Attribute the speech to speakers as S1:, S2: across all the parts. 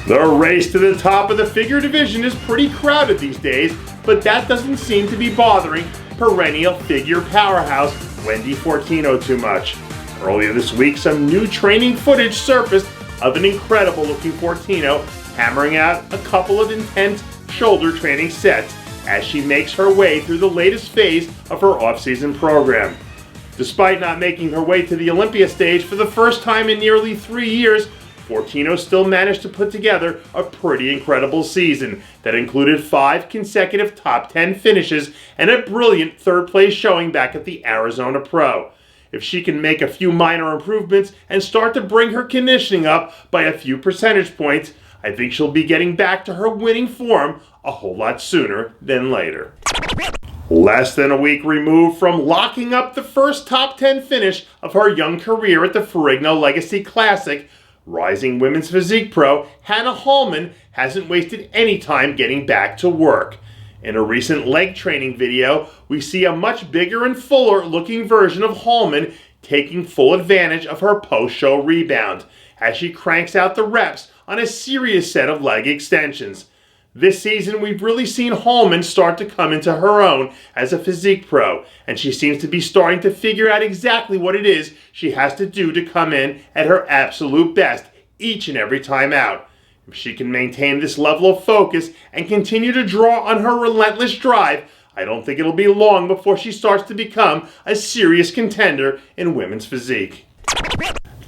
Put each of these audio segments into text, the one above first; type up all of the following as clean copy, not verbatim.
S1: The race to the top of the figure division is pretty crowded these days, but that doesn't seem to be bothering perennial figure powerhouse Wendy Fortino too much. Earlier this week, some new training footage surfaced of an incredible looking Fortino hammering out a couple of intense shoulder training sets as she makes her way through the latest phase of her off-season program. Despite not making her way to the Olympia stage for the first time in nearly 3 years, Fortino still managed to put together a pretty incredible season that included 5 consecutive top 10 finishes and a brilliant third-place showing back at the Arizona Pro. If she can make a few minor improvements and start to bring her conditioning up by a few percentage points, I think she'll be getting back to her winning form a whole lot sooner than later. Less than a week removed from locking up the first top 10 finish of her young career at the Ferrigno Legacy Classic, rising women's physique pro Hanna Hallman hasn't wasted any time getting back to work. In a recent leg training video, we see a much bigger and fuller looking version of Holmen taking full advantage of her post-show rebound as she cranks out the reps on a serious set of leg extensions. This season, we've really seen Holmen start to come into her own as a physique pro, and she seems to be starting to figure out exactly what it is she has to do to come in at her absolute best each and every time out. If she can maintain this level of focus and continue to draw on her relentless drive, I don't think it'll be long before she starts to become a serious contender in women's physique.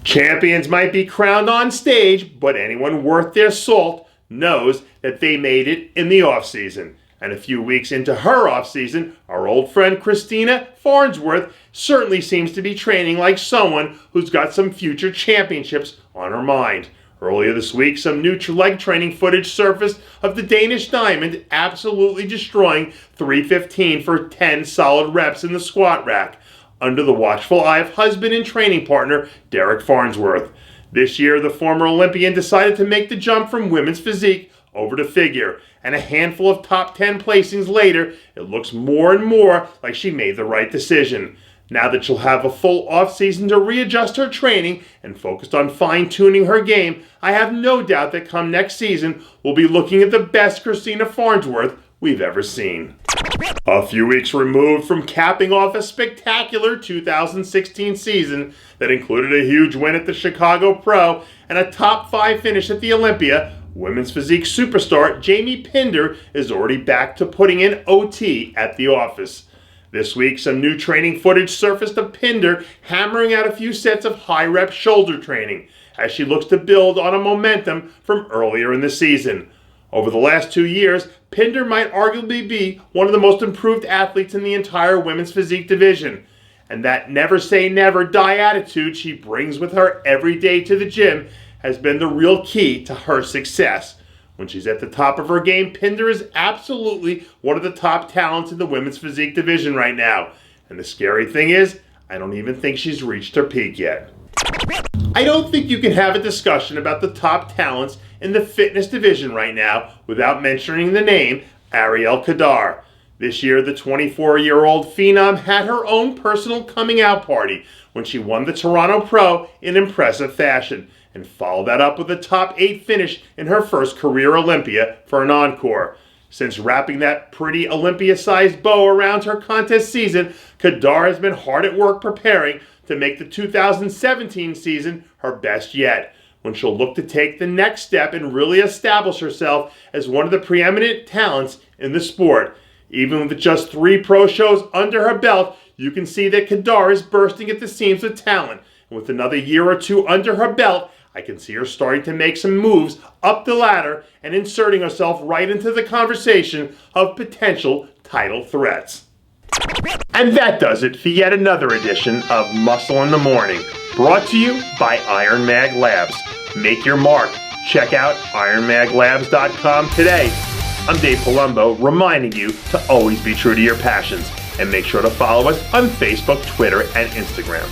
S1: Champions might be crowned on stage, but anyone worth their salt knows that they made it in the off-season. And a few weeks into her off-season, our old friend Christina Farnsworth certainly seems to be training like someone who's got some future championships on her mind. Earlier this week, some new leg training footage surfaced of the Danish Diamond absolutely destroying 315 for 10 solid reps in the squat rack, under the watchful eye of husband and training partner Dave Farnsworth. This year, the former Olympian decided to make the jump from women's physique over to figure, and a handful of top 10 placings later, it looks more and more like she made the right decision. Now that she'll have a full off-season to readjust her training and focused on fine-tuning her game, I have no doubt that come next season, we'll be looking at the best Christina Farnsworth we've ever seen. A few weeks removed from capping off a spectacular 2016 season that included a huge win at the Chicago Pro and a top 5 finish at the Olympia, women's physique superstar Jamie Pinder is already back to putting in OT at the office. This week, some new training footage surfaced of Pinder hammering out a few sets of high-rep shoulder training as she looks to build on a momentum from earlier in the season. Over the last 2 years, Pinder might arguably be one of the most improved athletes in the entire women's physique division. And that never say never die attitude she brings with her every day to the gym has been the real key to her success. When she's at the top of her game, Pinder is absolutely one of the top talents in the women's physique division right now. And the scary thing is, I don't even think she's reached her peak yet. I don't think you can have a discussion about the top talents in the fitness division right now without mentioning the name Arielle Kard. This year, the 24-year-old phenom had her own personal coming out party when she won the Toronto Pro in impressive fashion and followed that up with a top 8 finish in her first career Olympia for an encore. Since wrapping that pretty Olympia-sized bow around her contest season, Khadr has been hard at work preparing to make the 2017 season her best yet, when she'll look to take the next step and really establish herself as one of the preeminent talents in the sport. Even with just 3 pro shows under her belt, you can see that Khadr is bursting at the seams with talent. And with another year or 2 under her belt, I can see her starting to make some moves up the ladder and inserting herself right into the conversation of potential title threats. And that does it for yet another edition of Muscle in the Morning, brought to you by Iron Mag Labs. Make your mark. Check out ironmaglabs.com today. I'm Dave Palumbo, reminding you to always be true to your passions, and make sure to follow us on Facebook, Twitter, and Instagram.